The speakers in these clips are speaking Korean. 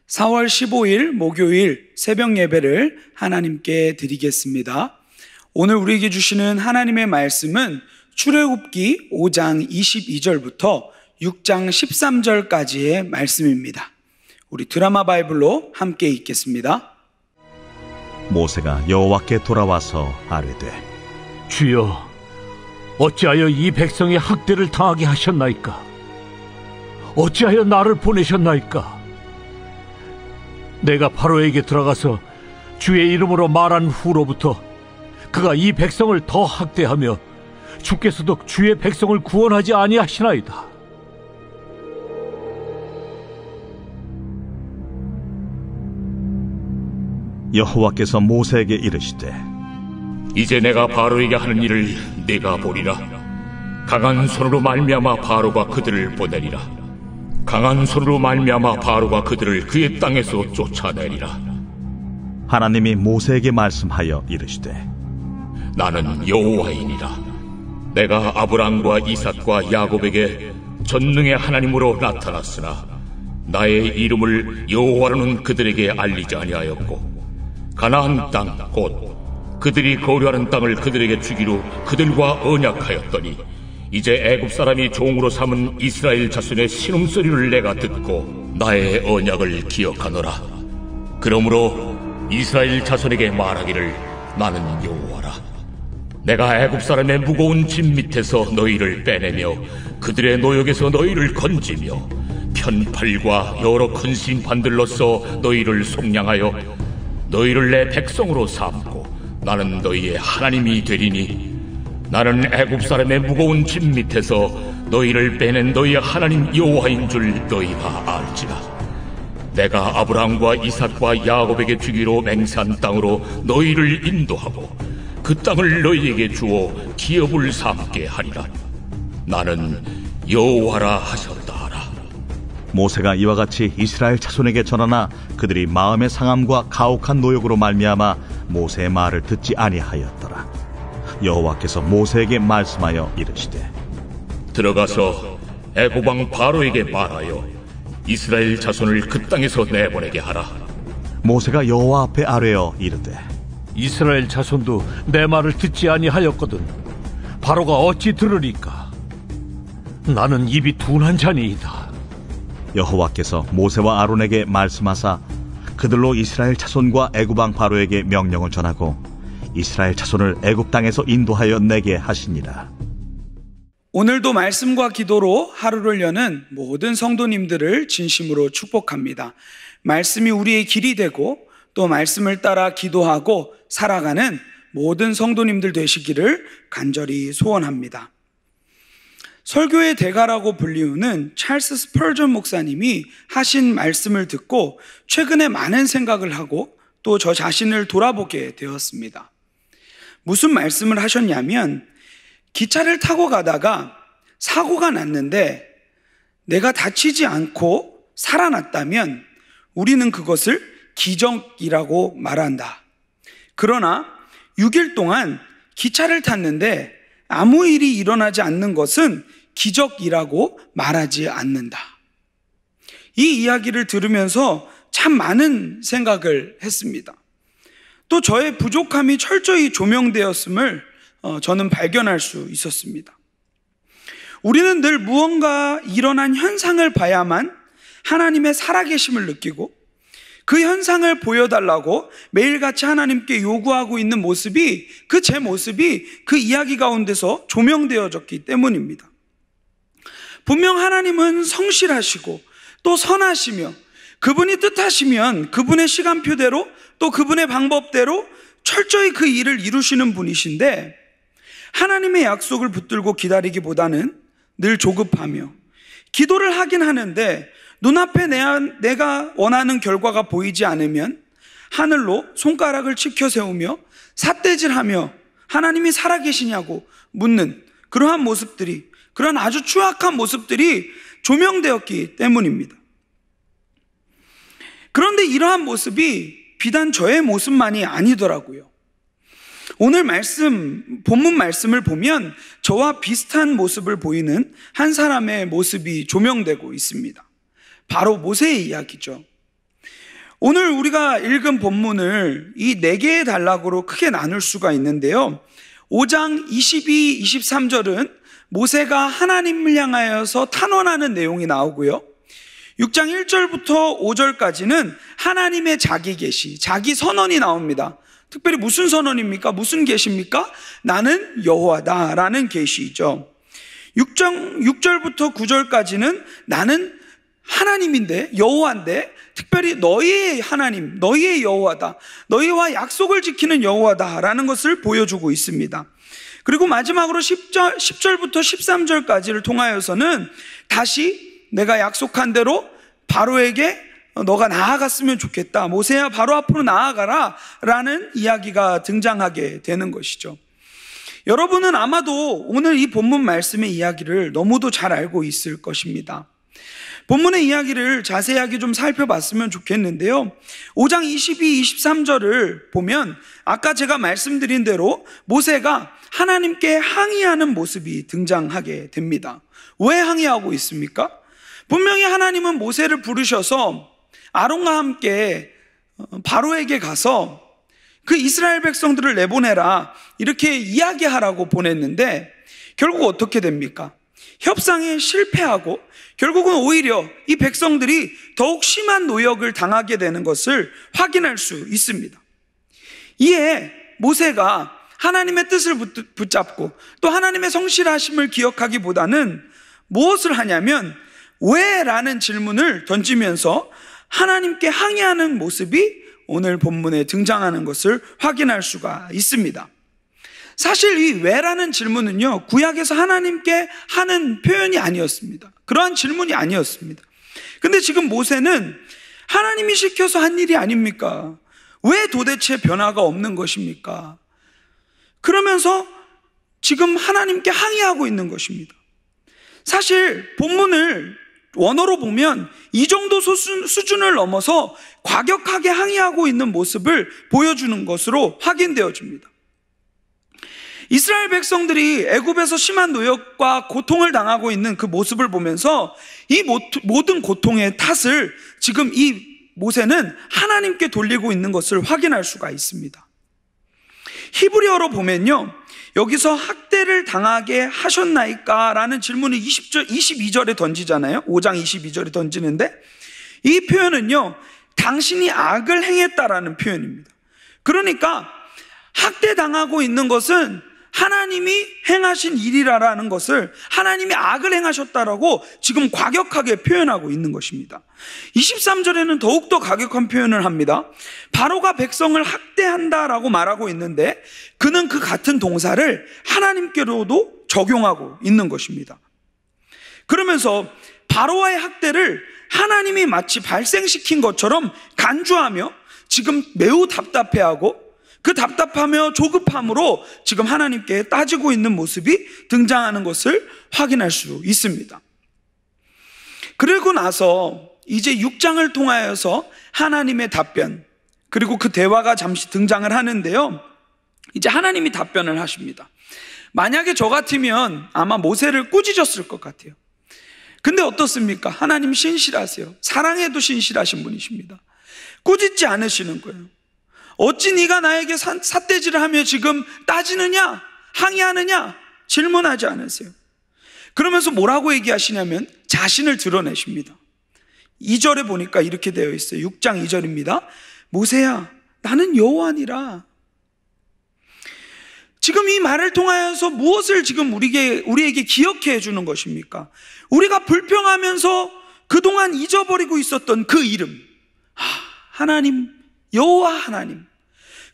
4월 15일 목요일 새벽 예배를 하나님께 드리겠습니다. 오늘 우리에게 주시는 하나님의 말씀은 출애굽기 5장 22절부터 6장 13절까지의 말씀입니다. 우리 드라마 바이블로 함께 읽겠습니다. 모세가 여호와께 돌아와서 아뢰되, 주여, 어찌하여 이 백성의 학대를 당하게 하셨나이까? 어찌하여 나를 보내셨나이까? 내가 바로에게 들어가서 주의 이름으로 말한 후로부터 그가 이 백성을 더 학대하며 주께서도 주의 백성을 구원하지 아니하시나이다. 여호와께서 모세에게 이르시되, 이제 내가 바로에게 하는 일을 네가 보리라. 강한 손으로 말미암아 바로가 그들을 보내리라. 강한 손으로 말미암아 바로가 그들을 그의 땅에서 쫓아내리라. 하나님이 모세에게 말씀하여 이르시되, 나는 여호와이니라. 내가 아브람과 이삭과 야곱에게 전능의 하나님으로 나타났으나 나의 이름을 여호와로는 그들에게 알리지 아니하였고, 가나안 땅 곧 그들이 거류하는 땅을 그들에게 주기로 그들과 언약하였더니 이제 애굽 사람이 종으로 삼은 이스라엘 자손의 신음소리를 내가 듣고 나의 언약을 기억하노라. 그러므로 이스라엘 자손에게 말하기를, 나는 여호와라. 내가 애굽 사람의 무거운 짐 밑에서 너희를 빼내며 그들의 노역에서 너희를 건지며 편팔과 여러 큰 심판들로써 너희를 속량하여 너희를 내 백성으로 삼고 나는 너희의 하나님이 되리니, 나는 애굽 사람의 무거운 짐 밑에서 너희를 빼낸 너희의 하나님 여호와인 줄 너희가 알지라. 내가 아브람과 이삭과 야곱에게 주기로 맹세한 땅으로 너희를 인도하고 그 땅을 너희에게 주어 기업을 삼게 하리라. 나는 여호와라 하셨다 하라. 모세가 이와 같이 이스라엘 자손에게 전하나 그들이 마음의 상함과 가혹한 노역으로 말미암아 모세의 말을 듣지 아니하였더라. 여호와께서 모세에게 말씀하여 이르시되, 들어가서 애굽 왕 바로에게 말하여 이스라엘 자손을 그 땅에서 내보내게 하라. 모세가 여호와 앞에 아뢰어 이르되, 이스라엘 자손도 내 말을 듣지 아니하였거든 바로가 어찌 들으리까? 나는 입이 둔한 자니이다. 여호와께서 모세와 아론에게 말씀하사 그들로 이스라엘 자손과 애굽 왕 바로에게 명령을 전하고 이스라엘 자손을 애굽 땅에서 인도하여 내게 하시니라. 오늘도 말씀과 기도로 하루를 여는 모든 성도님들을 진심으로 축복합니다. 말씀이 우리의 길이 되고 또 말씀을 따라 기도하고 살아가는 모든 성도님들 되시기를 간절히 소원합니다. 설교의 대가라고 불리우는 찰스 스펄전 목사님이 하신 말씀을 듣고 최근에 많은 생각을 하고 또 저 자신을 돌아보게 되었습니다. 무슨 말씀을 하셨냐면, 기차를 타고 가다가 사고가 났는데 내가 다치지 않고 살아났다면 우리는 그것을 기적이라고 말한다. 그러나 6일 동안 기차를 탔는데 아무 일이 일어나지 않는 것은 기적이라고 말하지 않는다. 이 이야기를 들으면서 참 많은 생각을 했습니다. 또 저의 부족함이 철저히 조명되었음을 저는 발견할 수 있었습니다. 우리는 늘 무언가 일어난 현상을 봐야만 하나님의 살아계심을 느끼고 그 현상을 보여달라고 매일같이 하나님께 요구하고 있는 모습이, 제 모습이 그 이야기 가운데서 조명되어졌기 때문입니다. 분명 하나님은 성실하시고 또 선하시며 그분이 뜻하시면 그분의 시간표대로 또 그분의 방법대로 철저히 그 일을 이루시는 분이신데, 하나님의 약속을 붙들고 기다리기보다는 늘 조급하며 기도를 하긴 하는데 눈앞에 내가 원하는 결과가 보이지 않으면 하늘로 손가락을 치켜 세우며 삿대질하며 하나님이 살아계시냐고 묻는 그러한 모습들이, 그런 아주 추악한 모습들이 조명되었기 때문입니다. 그런데 이러한 모습이 비단 저의 모습만이 아니더라고요. 오늘 본문 말씀을 보면 저와 비슷한 모습을 보이는 한 사람의 모습이 조명되고 있습니다. 바로 모세의 이야기죠. 오늘 우리가 읽은 본문을 이 4개의 단락으로 크게 나눌 수가 있는데요. 5장 22, 23절은 모세가 하나님을 향하여서 탄원하는 내용이 나오고요. 6장 1절부터 5절까지는 하나님의 자기 계시, 자기 선언이 나옵니다. 특별히 무슨 선언입니까? 무슨 계시입니까? 나는 여호와다 라는 계시이죠. 6절부터 9절까지는 나는 하나님인데, 여호와인데, 특별히 너희의 하나님, 너희의 여호와다, 너희와 약속을 지키는 여호와다 라는 것을 보여주고 있습니다. 그리고 마지막으로 10절부터 13절까지를 통하여서는 다시 내가 약속한 대로 바로에게 너가 나아갔으면 좋겠다, 모세야 바로 앞으로 나아가라 라는 이야기가 등장하게 되는 것이죠. 여러분은 아마도 오늘 이 본문 말씀의 이야기를 너무도 잘 알고 있을 것입니다. 본문의 이야기를 자세하게 좀 살펴봤으면 좋겠는데요. 5장 22, 23절을 보면 아까 제가 말씀드린 대로 모세가 하나님께 항의하는 모습이 등장하게 됩니다. 왜 항의하고 있습니까? 분명히 하나님은 모세를 부르셔서 아론과 함께 바로에게 가서 그 이스라엘 백성들을 내보내라 이렇게 이야기하라고 보냈는데 결국 어떻게 됩니까? 협상에 실패하고 결국은 오히려 이 백성들이 더욱 심한 노역을 당하게 되는 것을 확인할 수 있습니다. 이에 모세가 하나님의 뜻을 붙잡고 또 하나님의 성실하심을 기억하기보다는 무엇을 하냐면 왜? 라는 질문을 던지면서 하나님께 항의하는 모습이 오늘 본문에 등장하는 것을 확인할 수가 있습니다. 사실 이 왜라는 질문은요, 구약에서 하나님께 하는 표현이 아니었습니다. 그러한 질문이 아니었습니다. 근데 지금 모세는 하나님이 시켜서 한 일이 아닙니까? 왜 도대체 변화가 없는 것입니까? 그러면서 지금 하나님께 항의하고 있는 것입니다. 사실 본문을 원어로 보면 이 정도 수준을 넘어서 과격하게 항의하고 있는 모습을 보여주는 것으로 확인되어집니다. 이스라엘 백성들이 애굽에서 심한 노역과 고통을 당하고 있는 그 모습을 보면서 이 모든 고통의 탓을 지금 이 모세는 하나님께 돌리고 있는 것을 확인할 수가 있습니다. 히브리어로 보면요, 여기서 학대를 당하게 하셨나이까? 라는 질문을 22절에 던지잖아요. 5장 22절에 던지는데 이 표현은요, 당신이 악을 행했다라는 표현입니다. 그러니까 학대당하고 있는 것은 하나님이 행하신 일이라는 것을 하나님이 악을 행하셨다라고 지금 과격하게 표현하고 있는 것입니다. 23절에는 더욱더 과격한 표현을 합니다. 바로가 백성을 학대한다라고 말하고 있는데 그는 그 같은 동사를 하나님께로도 적용하고 있는 것입니다. 그러면서 바로와의 학대를 하나님이 마치 발생시킨 것처럼 간주하며 지금 매우 답답해하고 그 답답하며 조급함으로 지금 하나님께 따지고 있는 모습이 등장하는 것을 확인할 수 있습니다. 그리고 나서 이제 6장을 통하여서 하나님의 답변, 그리고 그 대화가 잠시 등장을 하는데요, 이제 하나님이 답변을 하십니다. 만약에 저 같으면 아마 모세를 꾸짖었을 것 같아요. 근데 어떻습니까? 하나님 신실하세요. 사랑에도 신실하신 분이십니다. 꾸짖지 않으시는 거예요. 어찌 네가 나에게 삿대질을 하며 지금 따지느냐? 항의하느냐? 질문하지 않으세요. 그러면서 뭐라고 얘기하시냐면 자신을 드러내십니다. 2절에 보니까 이렇게 되어 있어요. 6장 2절입니다. 모세야, 나는 여호와니라. 지금 이 말을 통하여서 무엇을 지금 우리에게 기억해 해주는 것입니까? 우리가 불평하면서 그동안 잊어버리고 있었던 그 이름, 하나님, 여호와 하나님,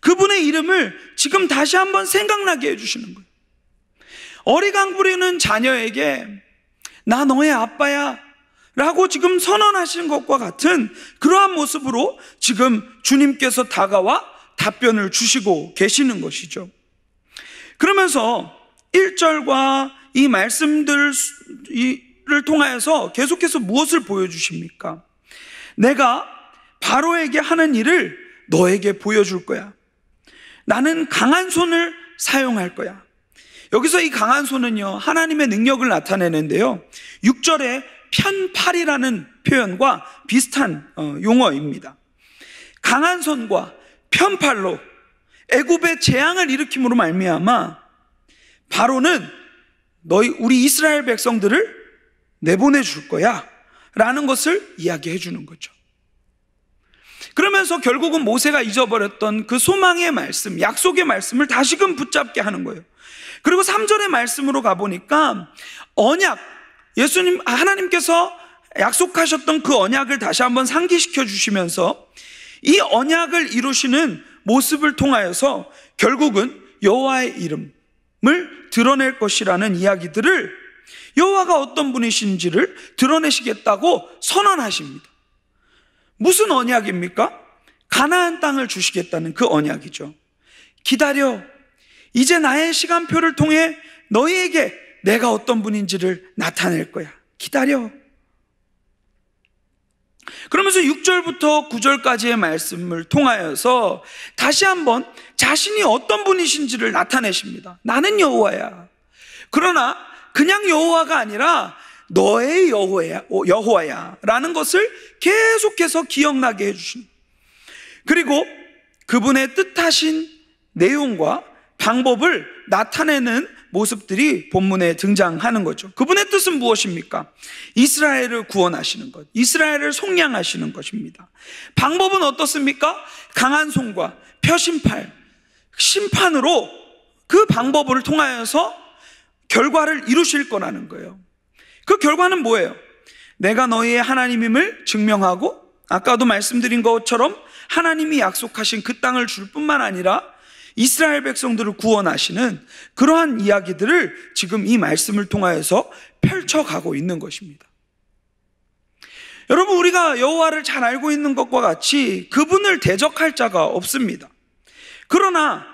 그분의 이름을 지금 다시 한번 생각나게 해주시는 거예요. 어리광 부리는 자녀에게 나 너의 아빠야 라고 지금 선언하신 것과 같은 그러한 모습으로 지금 주님께서 다가와 답변을 주시고 계시는 것이죠. 그러면서 1절과 이 말씀들을 통하여서 계속해서 무엇을 보여주십니까? 내가 바로에게 하는 일을 너에게 보여줄 거야. 나는 강한 손을 사용할 거야. 여기서 이 강한 손은요, 하나님의 능력을 나타내는데요, 6절에 편팔이라는 표현과 비슷한 용어입니다. 강한 손과 편팔로 애굽의 재앙을 일으킴으로 말미암아 바로는 우리 이스라엘 백성들을 내보내 줄 거야 라는 것을 이야기해 주는 거죠. 그러면서 결국은 모세가 잊어버렸던 그 소망의 말씀, 약속의 말씀을 다시금 붙잡게 하는 거예요. 그리고 3절의 말씀으로 가보니까 언약, 하나님께서 약속하셨던 그 언약을 다시 한번 상기시켜 주시면서 이 언약을 이루시는 모습을 통하여서 결국은 여호와의 이름을 드러낼 것이라는 이야기들을, 여호와가 어떤 분이신지를 드러내시겠다고 선언하십니다. 무슨 언약입니까? 가나안 땅을 주시겠다는 그 언약이죠. 기다려, 이제 나의 시간표를 통해 너희에게 내가 어떤 분인지를 나타낼 거야. 기다려. 그러면서 6절부터 9절까지의 말씀을 통하여서 다시 한번 자신이 어떤 분이신지를 나타내십니다. 나는 여호와야. 그러나 그냥 여호와가 아니라 너의 여호와야 라는 것을 계속해서 기억나게 해주십니다. 그리고 그분의 뜻하신 내용과 방법을 나타내는 모습들이 본문에 등장하는 거죠. 그분의 뜻은 무엇입니까? 이스라엘을 구원하시는 것, 이스라엘을 속량하시는 것입니다. 방법은 어떻습니까? 강한 손과 표심팔, 심판으로 그 방법을 통하여서 결과를 이루실 거라는 거예요. 그 결과는 뭐예요? 내가 너희의 하나님임을 증명하고, 아까도 말씀드린 것처럼 하나님이 약속하신 그 땅을 줄 뿐만 아니라 이스라엘 백성들을 구원하시는 그러한 이야기들을 지금 이 말씀을 통하여서 펼쳐가고 있는 것입니다. 여러분, 우리가 여호와를 잘 알고 있는 것과 같이 그분을 대적할 자가 없습니다. 그러나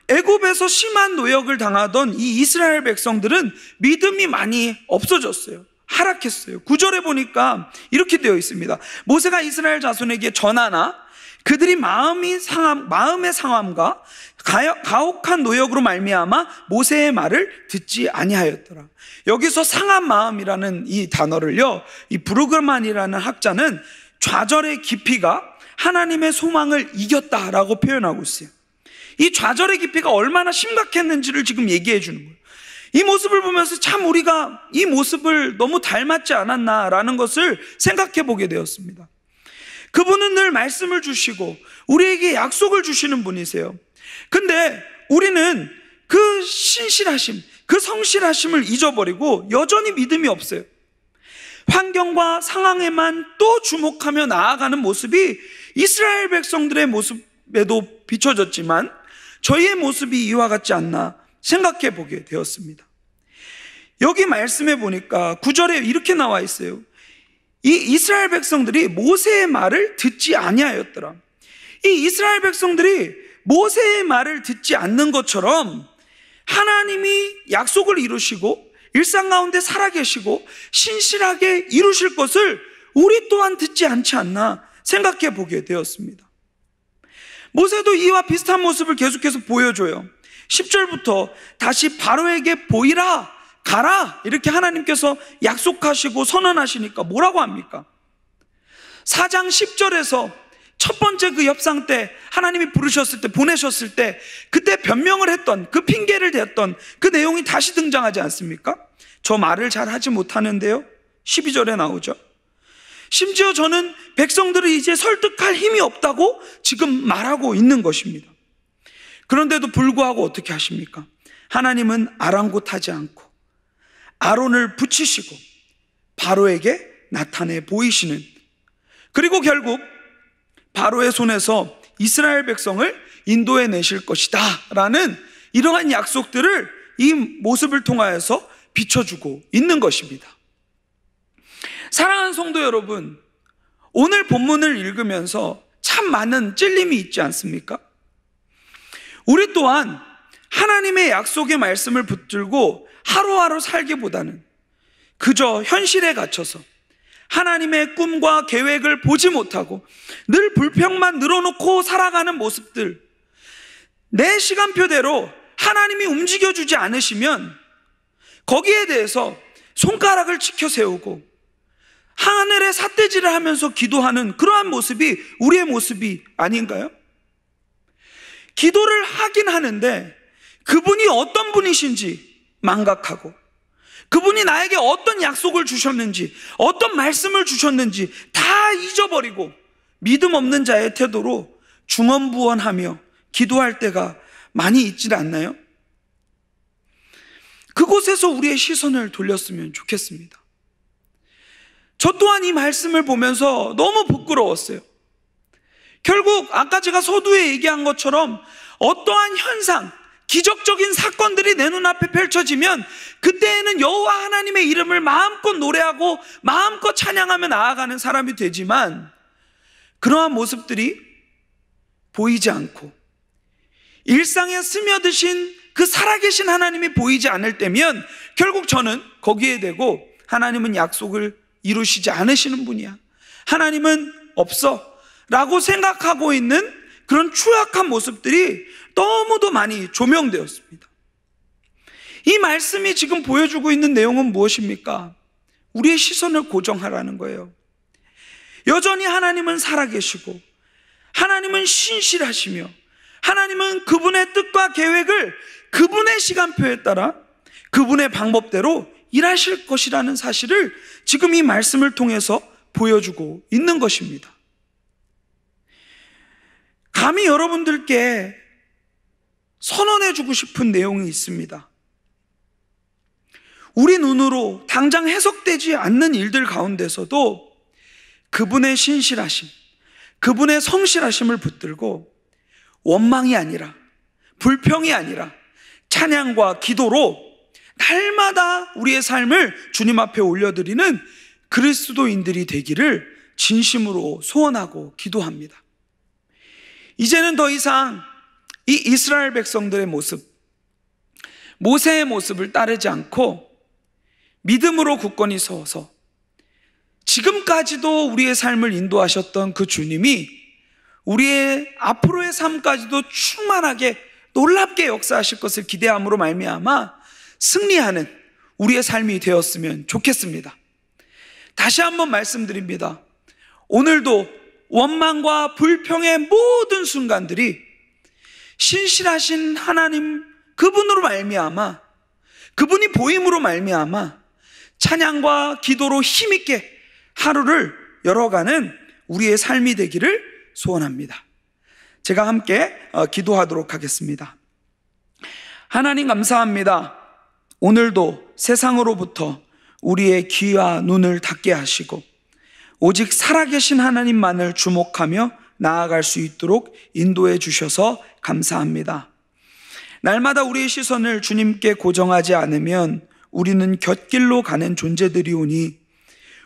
애굽에서 심한 노역을 당하던 이 이스라엘 백성들은 믿음이 많이 없어졌어요. 하락했어요. 9절에 보니까 이렇게 되어 있습니다. 모세가 이스라엘 자손에게 전하나 그들이 마음의 상함과 가혹한 노역으로 말미암아 모세의 말을 듣지 아니하였더라. 여기서 상한 마음이라는 이 단어를요, 이 브루그만이라는 학자는 좌절의 깊이가 하나님의 소망을 이겼다라고 표현하고 있어요. 이 좌절의 깊이가 얼마나 심각했는지를 지금 얘기해 주는 거예요. 이 모습을 보면서 참 우리가 이 모습을 너무 닮았지 않았나라는 것을 생각해 보게 되었습니다. 그분은 늘 말씀을 주시고 우리에게 약속을 주시는 분이세요. 근데 우리는 그 신실하심, 그 성실하심을 잊어버리고 여전히 믿음이 없어요. 환경과 상황에만 또 주목하며 나아가는 모습이 이스라엘 백성들의 모습에도 비춰졌지만 저희의 모습이 이와 같지 않나 생각해 보게 되었습니다. 여기 말씀해 보니까 9절에 이렇게 나와 있어요. 이 이스라엘 백성들이 모세의 말을 듣지 아니하였더라. 이 이스라엘 백성들이 모세의 말을 듣지 않는 것처럼 하나님이 약속을 이루시고 일상 가운데 살아계시고 신실하게 이루실 것을 우리 또한 듣지 않지 않나 생각해 보게 되었습니다. 모세도 이와 비슷한 모습을 계속해서 보여줘요. 10절부터 다시 바로에게 보이라, 가라 이렇게 하나님께서 약속하시고 선언하시니까 뭐라고 합니까? 4장 10절에서 첫 번째 그 협상 때 하나님이 부르셨을 때, 보내셨을 때 그때 변명을 했던, 그 핑계를 댔던 그 내용이 다시 등장하지 않습니까? 저 말을 잘 하지 못하는데요, 12절에 나오죠. 심지어 저는 백성들을 이제 설득할 힘이 없다고 지금 말하고 있는 것입니다. 그런데도 불구하고 어떻게 하십니까? 하나님은 아랑곳하지 않고 아론을 붙이시고 바로에게 나타내 보이시는, 그리고 결국 바로의 손에서 이스라엘 백성을 인도해 내실 것이다 라는 이러한 약속들을 이 모습을 통하여서 비춰주고 있는 것입니다. 사랑하는 성도 여러분, 오늘 본문을 읽으면서 참 많은 찔림이 있지 않습니까? 우리 또한 하나님의 약속의 말씀을 붙들고 하루하루 살기보다는 그저 현실에 갇혀서 하나님의 꿈과 계획을 보지 못하고 늘 불평만 늘어놓고 살아가는 모습들, 내 시간표대로 하나님이 움직여주지 않으시면 거기에 대해서 손가락을 치켜 세우고 하늘에 삿대질을 하면서 기도하는 그러한 모습이 우리의 모습이 아닌가요? 기도를 하긴 하는데 그분이 어떤 분이신지 망각하고, 그분이 나에게 어떤 약속을 주셨는지, 어떤 말씀을 주셨는지 다 잊어버리고 믿음 없는 자의 태도로 중언부언하며 기도할 때가 많이 있지 않나요? 그곳에서 우리의 시선을 돌렸으면 좋겠습니다. 저 또한 이 말씀을 보면서 너무 부끄러웠어요. 결국 아까 제가 서두에 얘기한 것처럼 어떠한 현상, 기적적인 사건들이 내 눈앞에 펼쳐지면 그때에는 여호와 하나님의 이름을 마음껏 노래하고 마음껏 찬양하며 나아가는 사람이 되지만, 그러한 모습들이 보이지 않고 일상에 스며드신 그 살아계신 하나님이 보이지 않을 때면 결국 저는 거기에 대고 하나님은 약속을 이루시지 않으시는 분이야, 하나님은 없어 라고 생각하고 있는 그런 추악한 모습들이 너무도 많이 조명되었습니다. 이 말씀이 지금 보여주고 있는 내용은 무엇입니까? 우리의 시선을 고정하라는 거예요. 여전히 하나님은 살아계시고 하나님은 신실하시며 하나님은 그분의 뜻과 계획을 그분의 시간표에 따라 그분의 방법대로 일하실 것이라는 사실을 지금 이 말씀을 통해서 보여주고 있는 것입니다. 감히 여러분들께 선언해주고 싶은 내용이 있습니다. 우리 눈으로 당장 해석되지 않는 일들 가운데서도 그분의 신실하심, 그분의 성실하심을 붙들고 원망이 아니라, 불평이 아니라 찬양과 기도로 날마다 우리의 삶을 주님 앞에 올려드리는 그리스도인들이 되기를 진심으로 소원하고 기도합니다. 이제는 더 이상 이 이스라엘 백성들의 모습, 모세의 모습을 따르지 않고 믿음으로 굳건히 서서 지금까지도 우리의 삶을 인도하셨던 그 주님이 우리의 앞으로의 삶까지도 충만하게 놀랍게 역사하실 것을 기대함으로 말미암아 승리하는 우리의 삶이 되었으면 좋겠습니다. 다시 한번 말씀드립니다. 오늘도 원망과 불평의 모든 순간들이 신실하신 하나님 그분으로 말미암아, 그분이 보임으로 말미암아 찬양과 기도로 힘있게 하루를 열어가는 우리의 삶이 되기를 소원합니다. 제가 함께 기도하도록 하겠습니다. 하나님 감사합니다. 오늘도 세상으로부터 우리의 귀와 눈을 닫게 하시고 오직 살아계신 하나님만을 주목하며 나아갈 수 있도록 인도해 주셔서 감사합니다. 날마다 우리의 시선을 주님께 고정하지 않으면 우리는 곁길로 가는 존재들이오니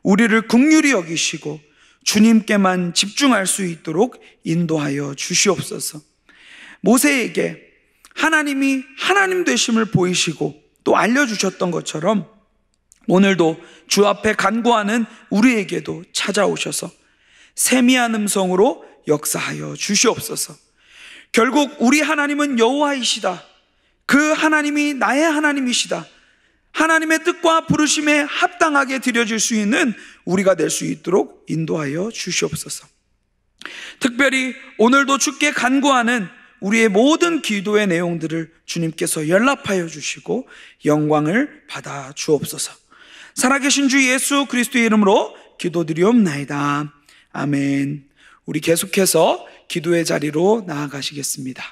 우리를 긍휼히 여기시고 주님께만 집중할 수 있도록 인도하여 주시옵소서. 모세에게 하나님이 하나님 되심을 보이시고 또 알려주셨던 것처럼 오늘도 주 앞에 간구하는 우리에게도 찾아오셔서 세미한 음성으로 역사하여 주시옵소서. 결국 우리 하나님은 여호와이시다. 그 하나님이 나의 하나님이시다. 하나님의 뜻과 부르심에 합당하게 드려질 수 있는 우리가 될 수 있도록 인도하여 주시옵소서. 특별히 오늘도 주께 간구하는 우리의 모든 기도의 내용들을 주님께서 연락하여 주시고 영광을 받아 주옵소서. 살아계신 주 예수 그리스도의 이름으로 기도드리옵나이다. 아멘. 우리 계속해서 기도의 자리로 나아가시겠습니다.